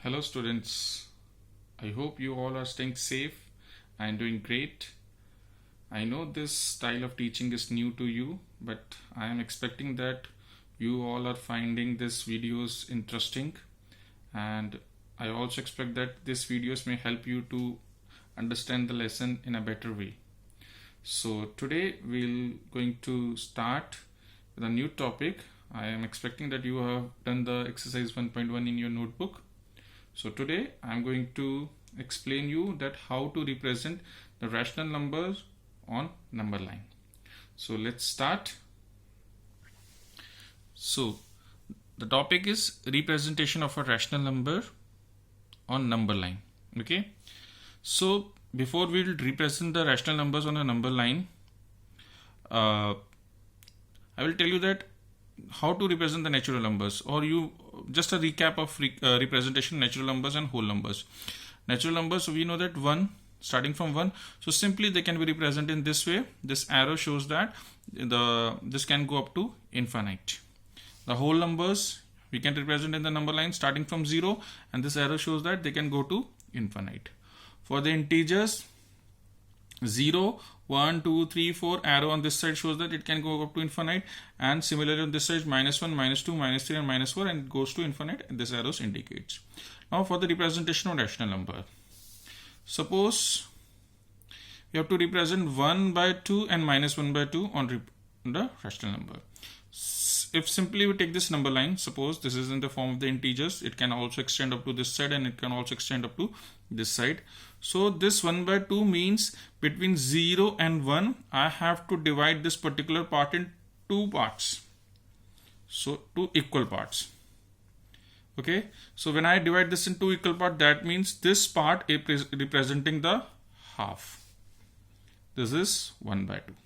Hello students, I hope you all are staying safe and doing great. I know this style of teaching is new to you, but I am expecting that you all are finding these videos interesting, and I also expect that these videos may help you to understand the lesson in a better way. So today we're going to start with a new topic. I am expecting that you have done the exercise 1.1 in your notebook. So today I am going to explain you that how to represent the rational numbers on number line. So let's start. So the topic is representation of a rational number on number line. Okay. So before we will represent the rational numbers on a number line, I will tell you that how to represent the natural numbers, or you just a recap of representation natural numbers and whole numbers. Natural numbers, we know that 1 starting from 1, so simply they can be represented in this way. This arrow shows that this can go up to infinite. The whole numbers we can represent in the number line starting from 0, and this arrow shows that they can go to infinite. For the integers, 0, 1, 2, 3, 4, arrow on this side shows that it can go up to infinite, and similarly on this side -1, -2, -3 and -4, and it goes to infinite, and this arrows indicates. Now for the representation of rational number, suppose we have to represent 1 by 2 and -1 by 2 on the rational number. If simply we take this number line, suppose this is in the form of the integers, it can also extend up to this side and it can also extend up to this side. So this 1 by 2 means between 0 and 1 I have to divide this particular part in two parts, so two equal parts. Okay, so when I divide this in two equal parts, that means this part is representing the half. This is 1 by 2,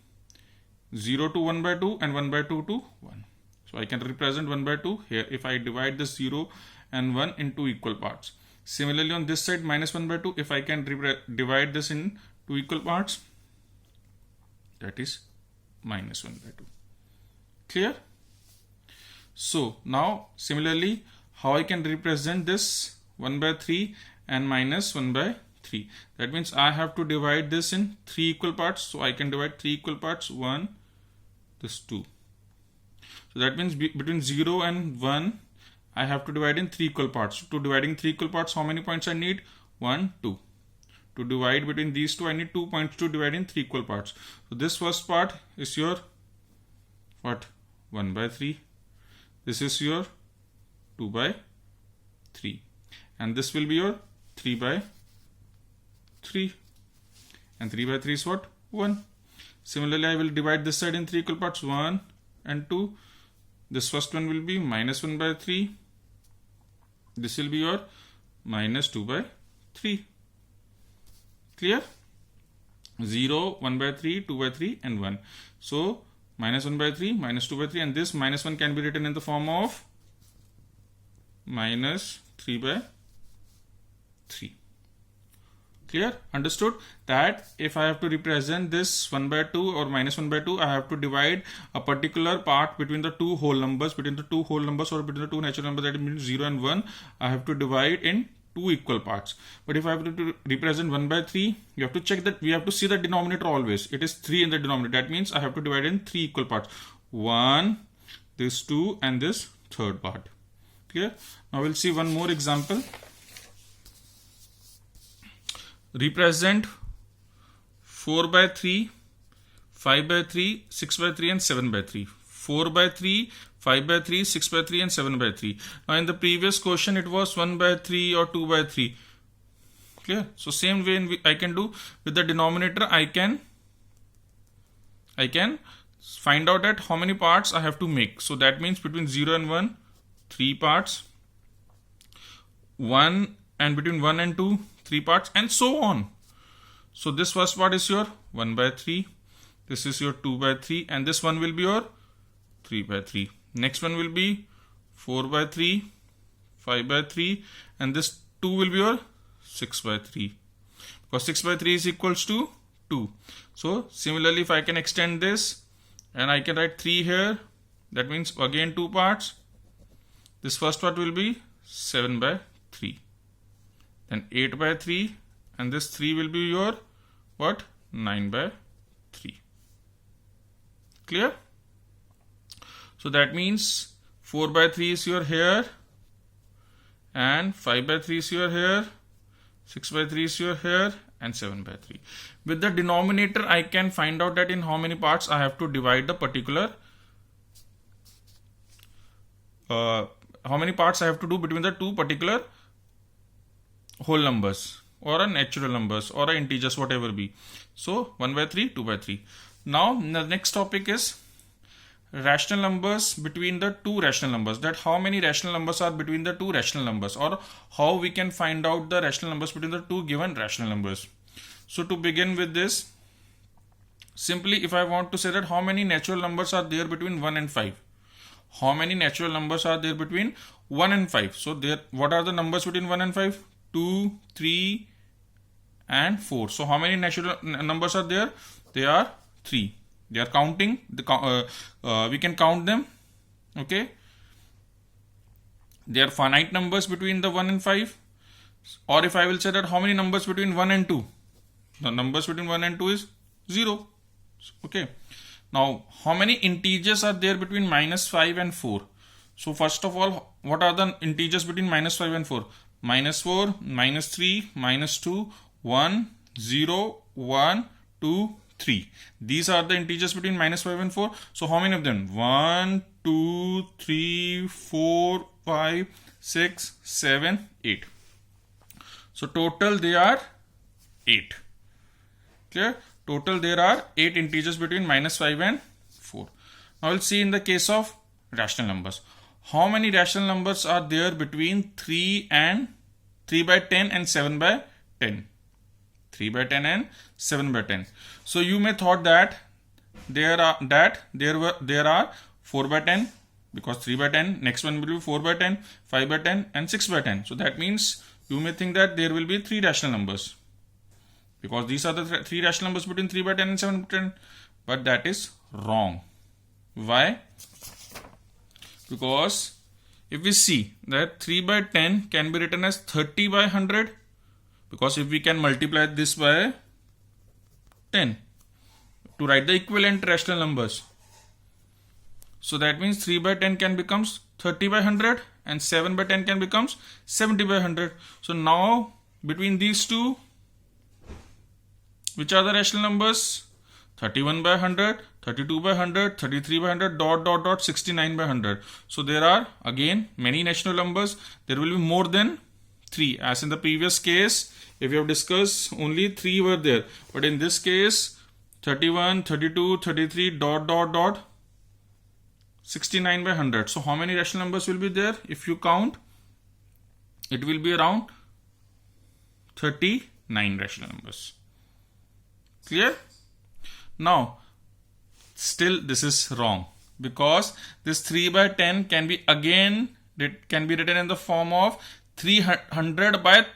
0 to 1 by 2 and 1 by 2 to 1. So I can represent 1 by 2 here if I divide this 0 and 1 into equal parts. Similarly on this side -1 by 2, if I can divide this in two equal parts, that is -1 by 2. Clear? So now similarly, how I can represent this 1 by 3 and -1 by 3. That means I have to divide this in three equal parts. So I can divide three equal parts, 1, this 2. So that means between 0 and 1 I have to divide in three equal parts. To dividing three equal parts, how many points I need? 1, 2. To divide between these two, I need 2 points to divide in three equal parts. So this first part is your what? 1 by 3. This is your 2 by 3. And this will be your 3 by 3. And 3 by 3 is what? 1. Similarly, I will divide this side in three equal parts, 1 and 2. This first one will be -1 by 3. This will be your -2 by 3. Clear? 0, 1 by 3, 2 by 3 and 1. So -1 by 3, -2 by 3, and this -1 can be written in the form of -3 by 3. Clear? Understood? That if I have to represent this 1 by 2 or -1 by 2, I have to divide a particular part between the two whole numbers, or between the two natural numbers, that means 0 and 1, I have to divide in two equal parts. But if I have to represent 1 by 3, you have to check that we have to see the denominator always. It is 3 in the denominator. That means I have to divide in three equal parts. 1, this 2 and this third part. Clear? Now we'll see one more example. Represent 4 by 3, 5 by 3, 6 by 3 and 7 by 3. 4 by 3, 5 by 3, 6 by 3 and 7 by 3. Now in the previous question it was 1 by 3 or 2 by 3. Clear? So same way I can do with the denominator. I can find out at how many parts I have to make. So that means between 0 and 1, 3 parts. 1 and between 1 and 2, 3 parts, and so on. So this first part is your 1 by 3, this is your 2 by 3, and this one will be your 3 by 3. Next one will be 4 by 3, 5 by 3, and this 2 will be your 6 by 3, because 6 by 3 is equals to 2. So similarly, if I can extend this and I can write 3 here, that means again 2 parts. This first part will be 7 by 3. then 8 by 3, and this 3 will be your what? 9 by 3. Clear? So that means 4 by 3 is your here, and 5 by 3 is your here, 6 by 3 is your here, and 7 by 3. With the denominator, I can find out that in how many parts I have to divide the particular, how many parts I have to do between the two particular whole numbers or a natural numbers or a integers, whatever be. So 1 by 3, 2 by 3. Now the next topic is rational numbers between the two rational numbers. That how many rational numbers are between the two rational numbers, or how we can find out the rational numbers between the two given rational numbers. So to begin with this, simply if I want to say that how many natural numbers are there between 1 and 5. How many natural numbers are there between 1 and 5? So there, what are the numbers between 1 and 5? 2, 3 and 4. So how many natural numbers are there? They are 3. They are counting. We can count them. Okay. They are finite numbers between the 1 and 5. Or if I will say that how many numbers between 1 and 2? The numbers between 1 and 2 is 0. Okay. Now, how many integers are there between -5 and 4? So, first of all, what are the integers between -5 and 4? -4, -3, -2, 1, 0, 1, 2, 3. These are the integers between -5 and 4. So, how many of them? 1, 2, 3, 4, 5, 6, 7, 8. So, total they are 8. Clear? Total there are 8 integers between -5 and 4. Now we'll see in the case of rational numbers. How many rational numbers are there between 3 by 10 and 7 by 10? 3 by 10 and 7 by 10. So you may thought that there are 4 by 10, because 3 by 10, next one will be 4 by 10, 5 by 10 and 6 by 10. So that means you may think that there will be 3 rational numbers, because these are the 3 rational numbers between 3 by 10 and 7 by 10. But that is wrong. Why? Because if we see that 3 by 10 can be written as 30 by 100, because if we can multiply this by 10 to write the equivalent rational numbers. So that means 3 by 10 can becomes 30 by 100 and 7 by 10 can becomes 70 by 100. So now between these two, which are the rational numbers? 31 by 100, 32 by 100, 33 by 100, ... 69 by 100. So there are again many natural numbers. There will be more than 3. As in the previous case, if we have discussed, only 3 were there. But in this case, 31, 32, 33, ... 69 by 100. So how many rational numbers will be there? If you count, it will be around 39 rational numbers. Clear? Now, still this is wrong, because this 3 by 10 can be again, it can be written in the form of 300 by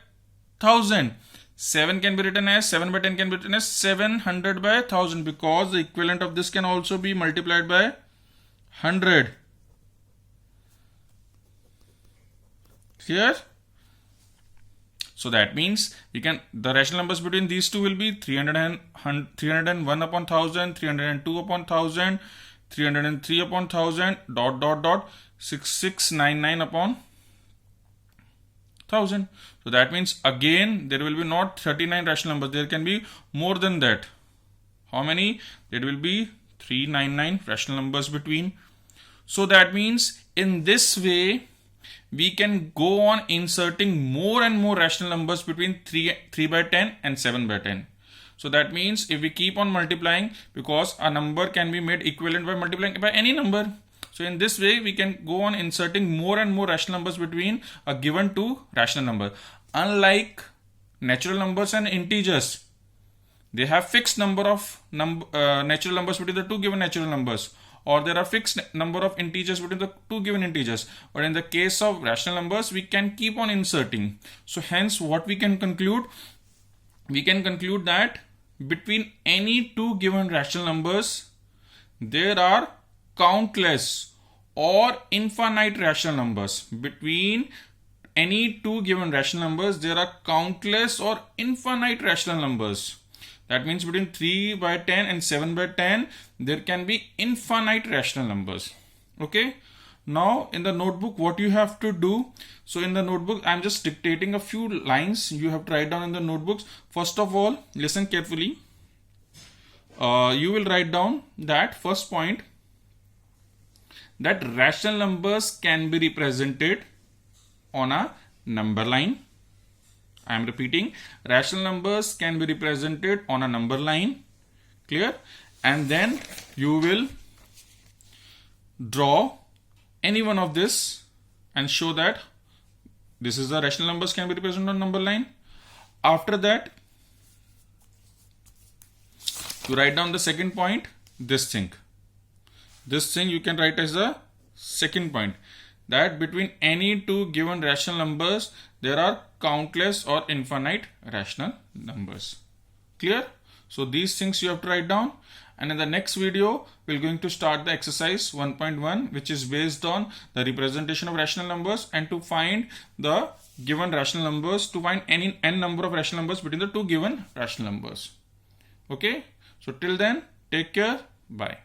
1000. 7 can be written as 7 by 10 can be written as 700 by 1000, because the equivalent of this can also be multiplied by 100. Clear? So that means we can, the rational numbers between these two will be 301 upon 1000, 302 upon 1000, 303 upon 1000, ... 6699 upon 1000. So that means again there will be not 39 rational numbers, there can be more than that. How many? There will be 399 rational numbers between. So that means in this way we can go on inserting more and more rational numbers between 3 by 10 and 7 by 10. So that means if we keep on multiplying, because a number can be made equivalent by multiplying by any number. So in this way we can go on inserting more and more rational numbers between a given two rational number. Unlike natural numbers and integers, they have fixed number of natural numbers between the two given natural numbers, or there are fixed number of integers between the two given integers. But in the case of rational numbers, we can keep on inserting. So hence what we can conclude? We can conclude that between any two given rational numbers, there are countless or infinite rational numbers. Between any two given rational numbers, there are countless or infinite rational numbers. That means between 3 by 10 and 7 by 10, there can be infinite rational numbers. Okay. Now in the notebook, what you have to do, so in the notebook, I'm just dictating a few lines you have to write down in the notebooks. First of all, listen carefully. You will write down that first point, that rational numbers can be represented on a number line. I am repeating, rational numbers can be represented on a number line. Clear? And then you will draw any one of this and show that this is the rational numbers can be represented on number line. After that, you write down the second point, this thing. This thing you can write as the second point, that between any two given rational numbers, there are countless or infinite rational numbers. Clear? So these things you have to write down. And in the next video, we're going to start the exercise 1.1, which is based on the representation of rational numbers, and to find the given rational numbers, to find any n number of rational numbers between the two given rational numbers. Okay. So till then, take care. Bye.